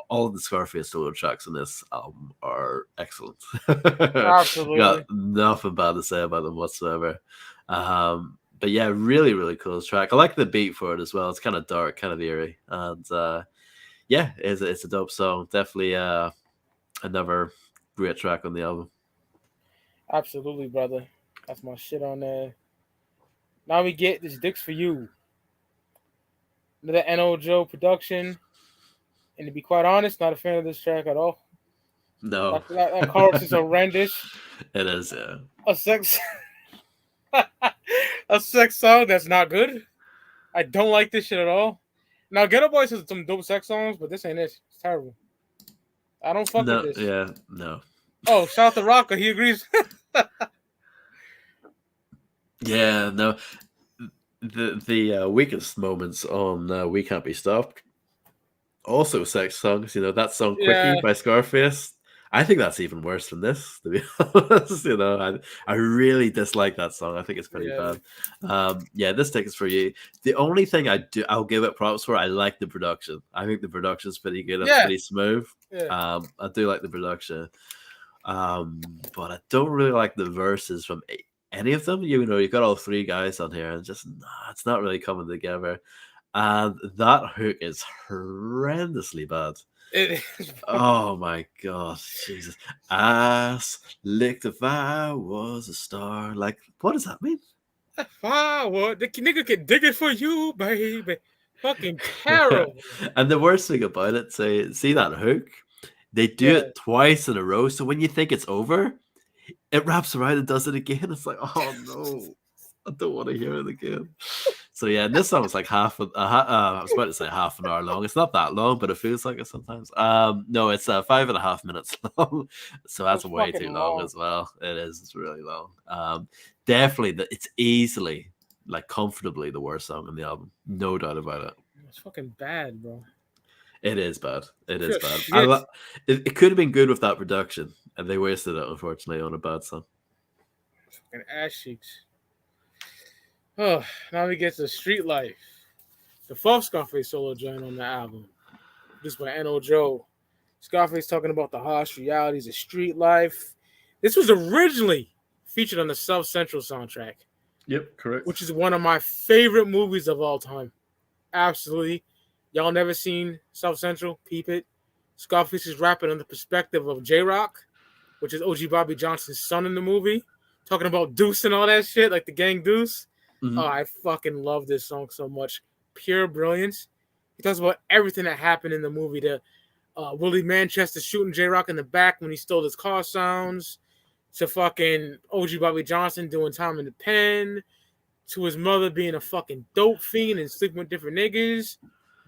all of the Scarface solo tracks on this album are excellent. Got Absolutely. nothing bad to say about them whatsoever. But yeah, really, really cool track. I like the beat for it as well. It's kind of dark, kind of eerie, and yeah, it's a dope song. Definitely another great track on the album. Absolutely, brother. That's my shit on there. Now we get this Dicks for You. Another N.O. production. And to be quite honest, not a fan of this track at all. No, That chorus is horrendous. it is. Yeah, A sex a sex song that's not good. I don't like this shit at all. Now Geto Boys has some dope sex songs, but this ain't it. It's terrible. I don't fuck with no, this. yeah, no. Oh, shout out to Rocker, he agrees. Yeah, no. The weakest moments on We Can't Be Stopped, also sex songs. That song Yeah, "Quickie" by Scarface. I think that's even worse than this, to be honest. I really dislike that song. I think it's pretty yeah, bad. Yeah, this ticket's for you. The only thing I'll give it props for, I like the production. I think the production's pretty good. It's yeah, pretty smooth. yeah. I do like the production. But I don't really like the verses from any of them. You've got all three guys on here, and just it's not really coming together. And that hook is horrendously bad. It is. Oh my god, Jesus! Ass licked if I was a star. Like, what does that mean? What the nigga can dig it for you, baby. Fucking terrible. And the worst thing about it, see that hook? They do Yeah. it twice in a row. So when you think it's over, it wraps around and does it again. It's like, oh no, I don't want to hear it again. So yeah, and this song is like I was about to say half an hour long. It's not that long, but it feels like it sometimes. No, it's 5.5 minutes long, so that's It's way too fucking long long. as well. It is. It's really long. Definitely, it's easily, like, comfortably the worst song on the album. No doubt about it. It's fucking bad, bro. It is bad. It is Pure bad. shit. It could have been good with that production, and they wasted it, unfortunately, on a bad song. Fucking ass cheeks. Oh, now we get to Street Life. The fourth Scarface solo joint on the album. This by N.O. Scarface talking about the harsh realities of street life. This was originally featured on the South Central soundtrack, Yep, correct. which is one of my favorite movies of all time. Absolutely. Y'all never seen South Central? Peep it. Scarface is rapping on the perspective of J-Rock, which is OG Bobby Johnson's son in the movie, talking about Deuce and all that shit, like the gang Deuce. Mhm. Oh, I fucking love this song so much. Pure brilliance. He talks about everything that happened in the movie. The Willie Manchester shooting J-Rock in the back when he stole his car sounds, to fucking OG Bobby Johnson doing time in the pen, to his mother being a fucking dope fiend and sleeping with different niggas.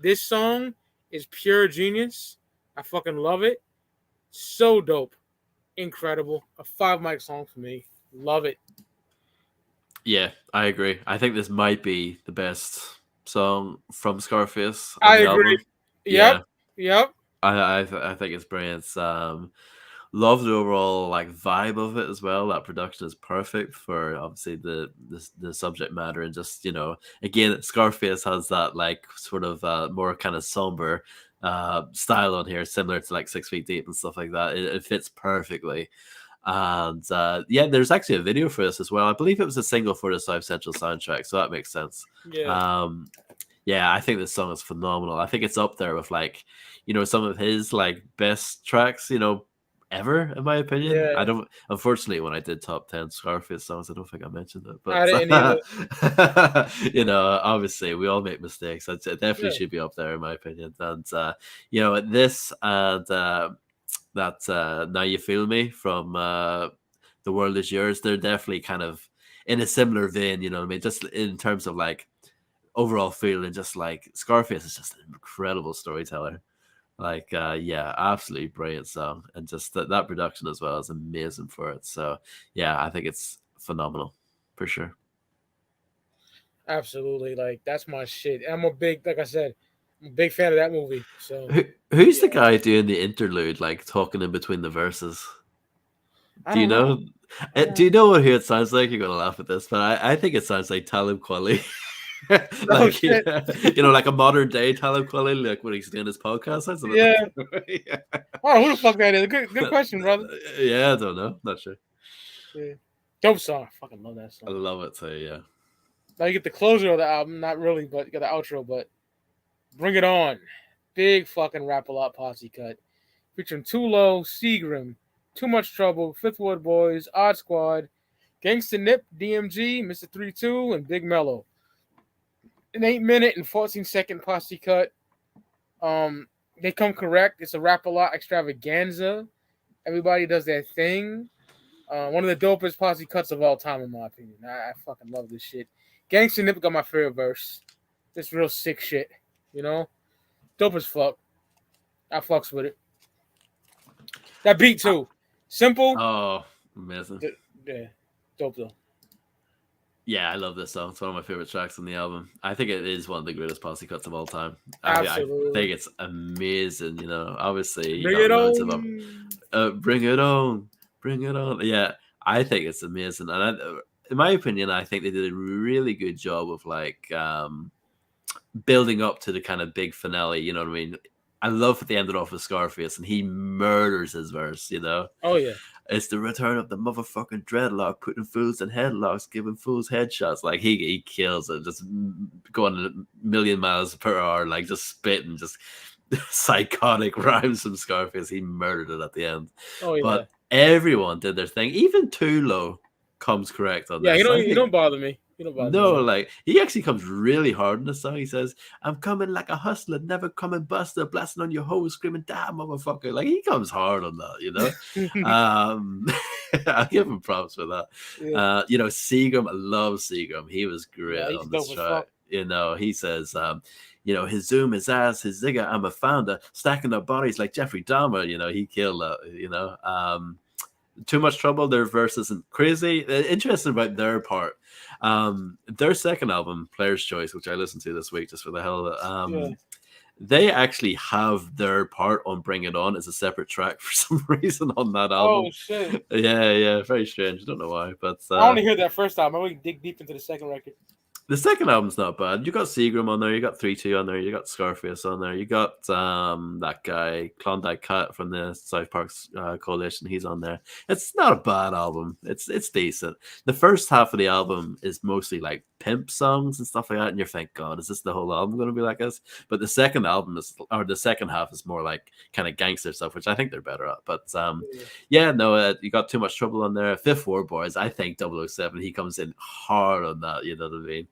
This song is pure genius. I fucking love it. So dope. Incredible. A 5 mic song for me. Love it. Yeah, I agree. I think this might be the best song from Scarface on I the agree. album. Yep. Yeah, Yep. I think it's brilliant. Love the overall, like, vibe of it as well. That production is perfect for, obviously, the subject matter, and just, again, Scarface has that, like, sort of more kind of somber style on here, similar to like 6 Feet Deep and stuff like that. It fits perfectly. And yeah, there's actually a video for this as well. I believe it was a single for the South Central soundtrack, so that makes sense. Yeah. Yeah, I think this song is phenomenal. I think it's up there with, like, some of his, like, best tracks, ever, in my opinion. Yeah. I don't, unfortunately, when I did top 10 Scarface songs, I don't think I mentioned it, but I didn't either. obviously we all make mistakes. It definitely Yeah. should be up there, in my opinion. And this and that Now You Feel Me from The World Is Yours, they're definitely kind of in a similar vein, you know what I mean? Just in terms of like overall feeling, just like Scarface is just an incredible storyteller. Like, yeah, absolutely brilliant song, and just that production as well is amazing for it. So, yeah, I think it's phenomenal for sure. Absolutely, like that's my shit. I'm a big, like I said, I'm a big fan of that movie. So Who's the yeah, guy doing the interlude, like talking in between the verses? I Do you don't know. know? Do you know who it sounds like? You're gonna laugh at this, but I think it sounds like Talib Kweli. Oh Like, shit. like a modern day Talib Kweli, like when he's doing his podcast. That's a little. Yeah. Yeah. Oh, who the fuck that is? Good question, brother. Yeah, I don't know. Not sure. Yeah. Dope song. I fucking love that I song. love it too. Yeah. Now you get the closer of the album, not really, but you got the outro. But Bring It On, big fucking rap a lot posse cut, featuring Tulo, Seagram, Too Much Trouble, Fifth Ward Boys, Odd Squad, Gangsta Nip, DMG, Mr. 32, and Big Mello. An 8 minute and 14-second posse cut. They come correct. It's a rap a lot extravaganza. Everybody does their thing. One of the dopest posse cuts of all time, in my opinion. I fucking love this shit. Gangsta Nip got my favorite verse. This real sick shit, you know? Dope as fuck. I fucks with it. That beat too. Simple. Oh, amazing. Yeah. Dope though. Yeah, I love this song. It's one of my favorite tracks on the album. I think it is one of the greatest posse cuts of all time. I Absolutely. think it's amazing. You know, obviously you Bring got it loads of them. on. Bring it on, bring it on. Yeah, I think it's amazing, and in my opinion, I think they did a really good job of like building up to the kind of big finale. You know what I mean? I love that they ended off with Scarface, and he murders his verse. You know. Oh yeah. It's the return of the motherfucking dreadlock, putting fools in headlocks, giving fools headshots. Like he kills it, just going a million miles per hour, like just spitting, just psychotic rhymes from Scarface. He murdered it at the end. Oh yeah. But everyone did their thing. Even Tulo comes correct on Yeah, this. you don't bother me. You don't bother No, me. like he actually comes really hard in the song. He says, "I'm coming like a hustler, never coming buster, blasting on your hoes, screaming, damn motherfucker." Like he comes hard on that, you know. I'll give him props for that. Yeah. Seagram, I love Seagram. He was great Yeah, he's on this dope as track. fuck. He says, his zoom, his ass, his zigger, I'm a founder, stacking up bodies like Jeffrey Dahmer. He killed that. Too Much Trouble, their verse isn't crazy. Interesting about their part. Their second album, Player's Choice, which I listened to this week just for the hell of it, they actually have their part on Bring It On as a separate track for some reason on that album. Oh shit. Yeah, very strange. I don't know why, but I only heard that first time. I really dig deep into the second record. the second album's not bad. You got Seagram on there, you got 3-2 on there, you got Scarface on there, you got that guy Klondike Cat from the South Park's Coalition. He's on there. It's not a bad album. It's decent. The first half of the album is mostly like pimp songs and stuff like that, and you're thinking, God, is this the whole album going to be like this? But the second half is more like kind of gangster stuff, which I think they're better at. But you got Too Much Trouble on there. Fifth Ward Boys, I think 007, he comes in hard on that. You know what I mean?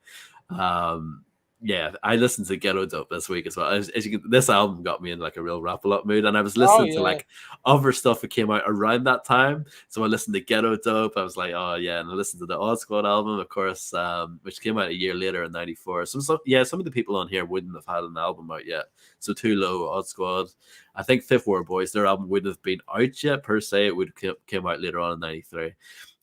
I listened to Ghetto Dope this week as well. This album got me in like a real rap a lot mood, and I was listening to like other stuff that came out around that time. So I listened to Ghetto Dope. I was like, oh yeah, and I listened to the Odd Squad album, of course, which came out a year later in '94. Some of the people on here wouldn't have had an album out yet. So Tulo, Odd Squad, I think Fifth Ward Boys, their album wouldn't have been out yet per se. It would came out later on in '93.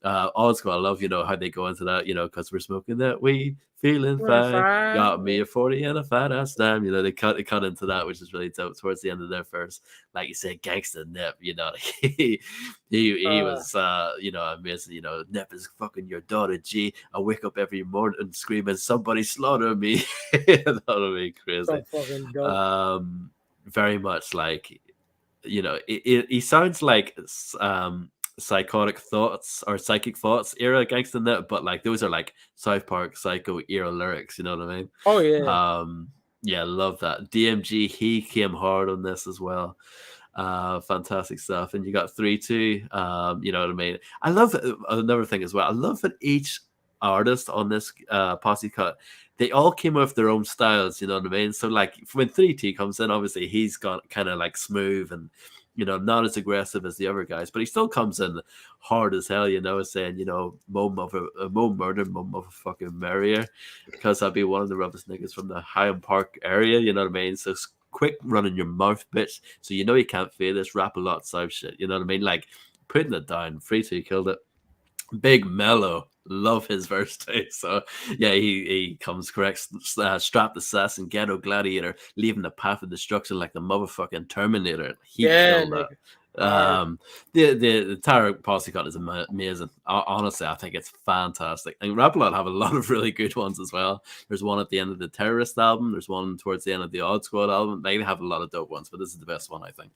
Odd Squad, I love how they go into that, because we're smoking that weed, feeling fine. Got me a 40 and a fat ass dime. They cut into that, which is really dope towards the end of their verse. Like you said, Gangsta Nip, he was amazing. Nip is fucking your daughter, G. I wake up every morning screaming, somebody slaughter me. That would be crazy. Very much like, he sounds like psychotic thoughts or psychic thoughts era Gangsta Nip, but like those are like South Park Psycho era lyrics, you know what I mean? Oh yeah. Love that. DMG, he came hard on this as well. Fantastic stuff. And you got 3-2, you know what I mean? I love another thing as well. I love that each artist on this posse cut, they all came with their own styles, you know what I mean? So like when 3-2 comes in, obviously he's got kind of like smooth and not as aggressive as the other guys, but he still comes in hard as hell, saying, mo murder, mo motherfucking merrier, because I'd be one of the roughest niggas from the Higham Park area, you know what I mean? So quick running your mouth, bitch. So you can't feel this, rap a lot South shit, you know what I mean? Like, putting it down, 3-2 killed it. Big Mellow, love his verse too. So yeah, he comes correct. Strapped assassin, ghetto gladiator, leaving the path of destruction like the motherfucking Terminator. He killed that. Nigga. The entire posse cut is amazing. Honestly, I think it's fantastic. And Rap a Lot have a lot of really good ones as well. There's one at the end of the Terrorist album. There's one towards the end of the Odd Squad album. They have a lot of dope ones, but this is the best one, I think.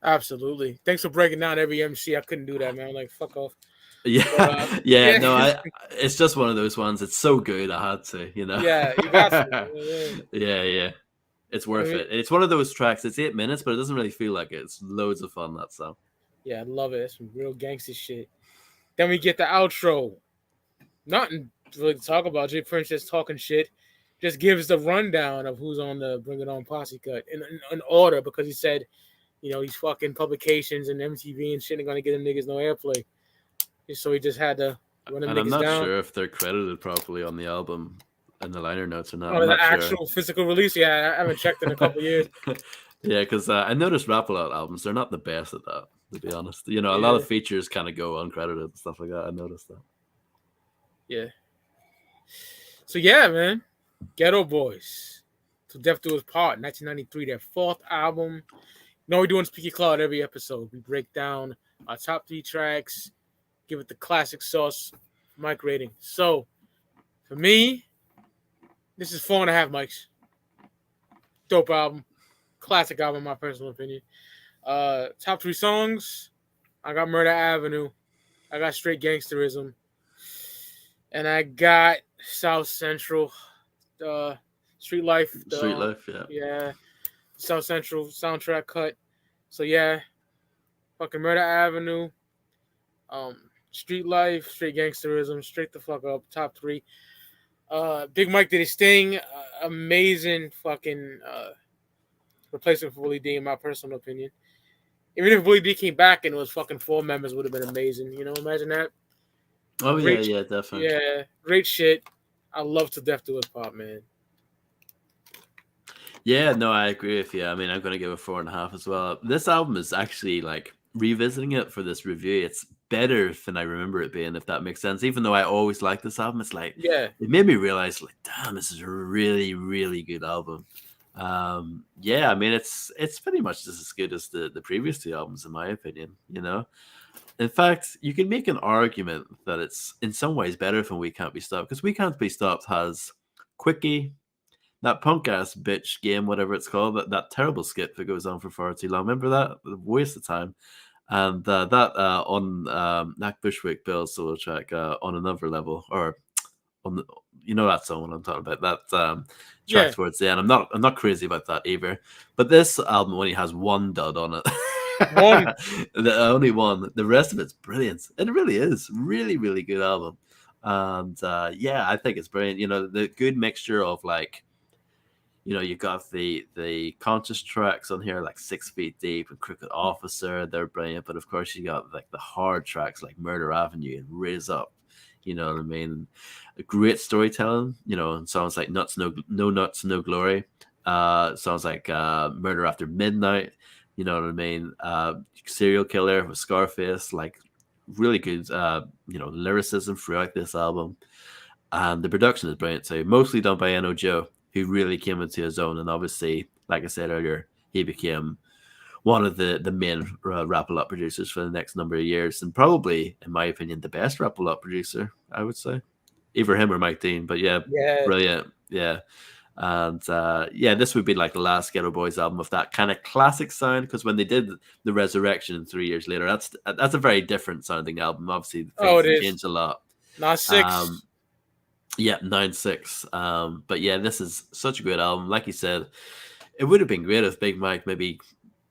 Absolutely. Thanks for breaking down every MC. I couldn't do that, man. Like, fuck off. Yeah, yeah. No, it's just one of those ones. It's so good, I had to, Yeah, you got to. Yeah. It's worth it. It's one of those tracks. It's 8 minutes, but it doesn't really feel like it. It's loads of fun, that song. Yeah, I love it. It's some real gangster shit. Then we get the outro. Nothing really to talk about. Jay Prince just talking shit. Just gives the rundown of who's on the Bring It On posse cut in order, because he said, these fucking publications and MTV and shit are gonna get them niggas no airplay. So he just had to run them niggas down. And I'm not sure if they're credited properly on the album and the liner notes or not. Oh, the actual physical release? Yeah, I haven't checked in a couple years. Yeah, because I noticed Rap a Lot albums, they're not the best at that, to be honest. A lot of features kind of go uncredited and stuff like that. I noticed that. Yeah. So yeah, man. Geto Boys. To Death Do His Part, 1993, their fourth album. We're doing Speaky Cloud every episode. We break down our top 3 tracks, give it the classic sauce mic rating. So, for me, this is 4.5 mics. Dope album. Classic album, in my personal opinion. Top 3 songs, I got Murder Avenue. I got Straight Gangsterism. And I got South Central. Street Life. Street Life, yeah. Yeah. South Central soundtrack cut. So yeah, fucking Murder Avenue, Street Life, Straight Gangsterism, straight the fuck up, top 3. Big Mike did his thing, amazing fucking replacement for Willie D, in my personal opinion. Even if Willie D came back and it was fucking 4 members, would have been amazing. Imagine that. Oh yeah, definitely. Yeah, great shit. I love To Death Do His Part, man. Yeah, no, I agree with you. I mean, I'm going to give it 4.5 as well. This album is actually, like, revisiting it for this review, it's better than I remember it being, if that makes sense. Even though I always liked this album, it's like, it made me realize, like, damn, this is a really, really good album. Yeah, I mean, it's pretty much just as good as the previous 2 albums, in my opinion, In fact, you can make an argument that it's in some ways better than We Can't Be Stopped, because We Can't Be Stopped has Quickie, that punk ass bitch game, whatever it's called, that terrible skit that goes on for far too long. Remember that? Waste of time. And that on Knack Bushwick Bill's solo track, On Another Level, or on the, that song I'm talking about, that track towards the end. I'm not crazy about that either. But this album only has 1 dud on it. One. The only one. The rest of it's brilliant. It really is. Really, really good album. And yeah, I think it's brilliant. The good mixture of, like, you got the conscious tracks on here, like 6 Feet Deep and Crooked Officer. They're brilliant. But of course, you got like the hard tracks like Murder Avenue and Raise Up. You know what I mean? Great storytelling. And songs like No Nuts, No Glory. Songs like Murder After Midnight. You know what I mean? Serial Killer with Scarface. Like, really good, lyricism throughout this album. And the production is brilliant too. Mostly done by N.O. Joe, who really came into his own. And obviously, like I said earlier, he became one of the main Rap a Lot producers for the next number of years. And probably, in my opinion, the best Rap a Lot producer, I would say. Either him or Mike Dean. But yeah. Brilliant. Yeah. And yeah, this would be like the last Geto Boys album of that kind of classic sound, because when they did the Resurrection 3 years later, that's a very different sounding album. Obviously, things changed a lot. 9-6. Yeah, 9-6. But yeah, this is such a great album. Like you said, it would have been great if Big Mike maybe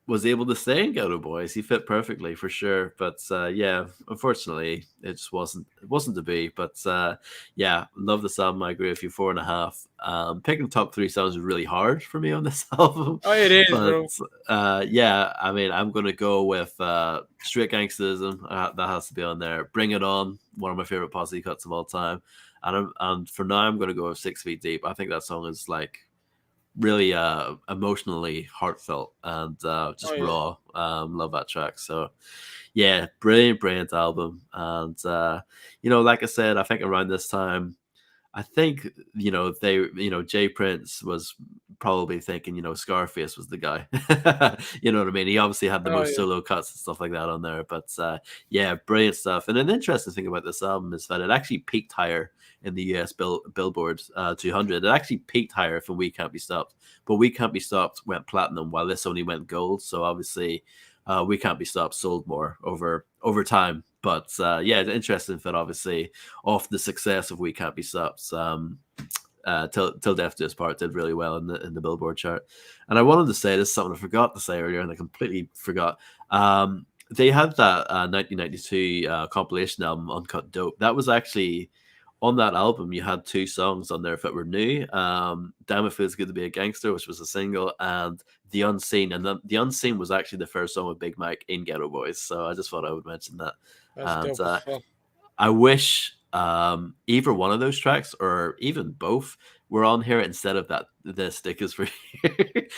was able to stay in Geto Boys. He fit perfectly for sure. But yeah, unfortunately, it just wasn't to be. But yeah, love the album. I agree with you. 4.5. Picking top three songs is really hard for me on this album. Oh, it is, But bro. yeah, I mean, I'm gonna go with Straight Gangsterism. That has to be on there. Bring It On, one of my favorite posse cuts of all time. And for now, I'm gonna go with 6 Feet Deep. I think that song is like really emotionally heartfelt and Oh just yeah. raw. Love that track. So yeah, brilliant album. And like I said, I think around this time, I think Jay Prince was probably thinking Scarface was the guy. You know what I mean? He obviously had the Oh most yeah. solo cuts and stuff like that on there. But yeah, brilliant stuff. And an interesting thing about this album is that it actually peaked higher in the US Billboard 200. It actually peaked higher from We Can't Be Stopped, but We Can't Be Stopped went platinum while this only went gold. So obviously, We Can't Be Stopped sold more over time. But yeah, it's interesting that obviously off the success of We Can't Be Stopped, Till Death Do Us Part did really well in the Billboard chart. And I wanted to say this is something I forgot to say earlier, and I completely forgot. They had that 1992 compilation album, Uncut Dope. That was actually on that album. You had two songs on there that were new. Damn It Feels Good to Be a Gangster, which was a single, and The Unseen. And the Unseen was actually the first song with Big Mike in Geto Boys. So I just thought I would mention that. That's And dope as fuck. I wish either one of those tracks or even both were on here instead of the stickers for you.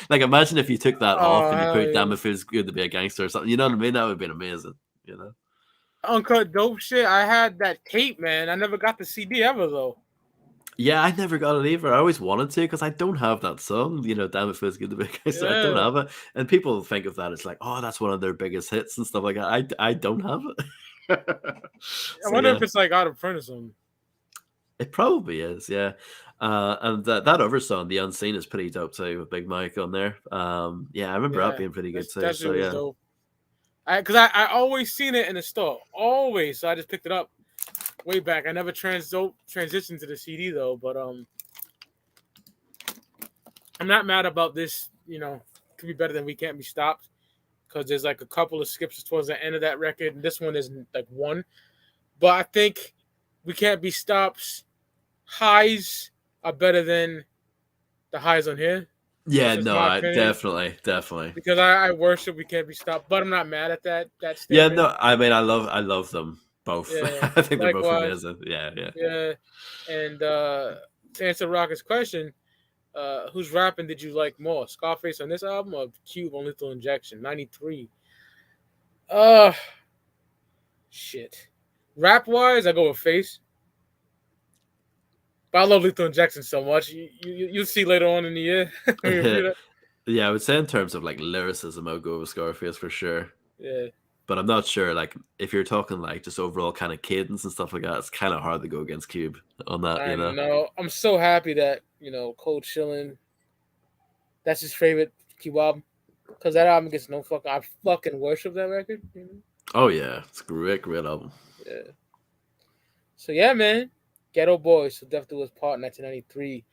Like imagine if you took that off Oh and you hell put yeah. Damn It Feels Good to Be a Gangster or something. You know what I mean? That would have been amazing. Uncut dope shit. I had that tape, man. I never got the CD ever though. Yeah, I never got it either. I always wanted to because I don't have that song. Damn It Feels Good to Be a Gangster. I don't Yeah. have it, and people think of that as like, oh, that's one of their biggest hits and stuff like that. I don't have it. I So wonder yeah. if it's like out of print or something. It probably is, yeah. And that other song, The Unseen, is pretty dope too, with Big Mike on there. Yeah, I remember that Yeah, being pretty good too. that shit So was yeah, dope. I always seen it in the store, always. So I just picked it up way back. I never transitioned to the CD though, but I'm not mad about this. Could be better than We Can't Be Stopped because there's like a couple of skips towards the end of that record, and this one is like one. But I think We Can't Be Stopped's highs are better than the highs on here. That's yeah, just no, my I opinion definitely, because I worship We Can't Be Stopped, but I'm not mad at that yeah, statement. no, I mean, I love them both. Yeah, I think they're both likewise. amazing. Yeah, yeah. Yeah, and to answer Rocket's question, whose rapping did you like more, Scarface on this album or Cube on Lethal Injection '93? Uh, shit. Rap wise, I go with Face. But I love Lethal Injection so much. You'll see later on in the year. When you review that. Yeah, I would say in terms of like lyricism, I'll go with Scarface for sure. Yeah, But I'm not sure, like, if you're talking like just overall kind of cadence and stuff like that, it's kind of hard to go against Cube on that, I know. I'm so happy that Cold Chillin'. That's his favorite Cube album because that album gets no fucking. I fucking worship that record. Oh yeah, it's a great album. Yeah. So yeah, man. Geto Boys, so Death Do Us Part, 1993,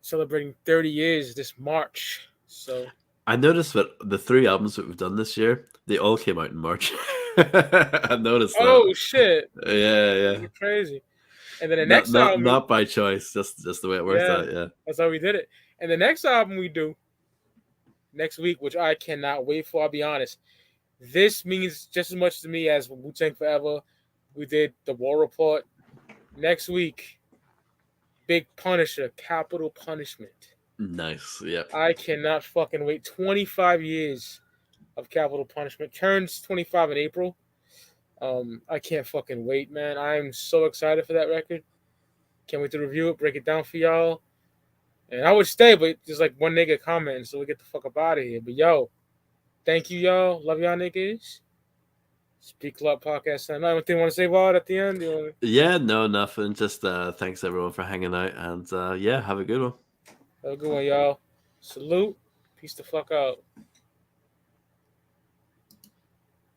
celebrating 30 years this March. So I noticed that the three albums that we've done this year, they all came out in March. I noticed that. oh shit, Yeah, yeah. you're crazy. And then the Not next not album, not by choice, just the way it worked yeah, out. Yeah. that's how we did it. And the next album we do next week, which I cannot wait for. I'll be honest, this means just as much to me as Wu Tang Forever. We did the War Report. Next week, Big Punisher, Capital Punishment. Nice. Yeah. I cannot fucking wait. 25 years of Capital Punishment. Turns 25 in April. I can't fucking wait, man. I'm so excited for that record. Can't wait to review it, break it down for y'all. And I would stay, but there's like one nigga commenting, so we get the fuck up out of here. But yo, thank you, y'all. Love y'all niggas. Speak Clout Podcast. Anything you want to say, Vaughn, at the end? Yeah, no, nothing. Just thanks everyone for hanging out, and yeah, have a good one. Have a good one, y'all. Salute. Peace the fuck out.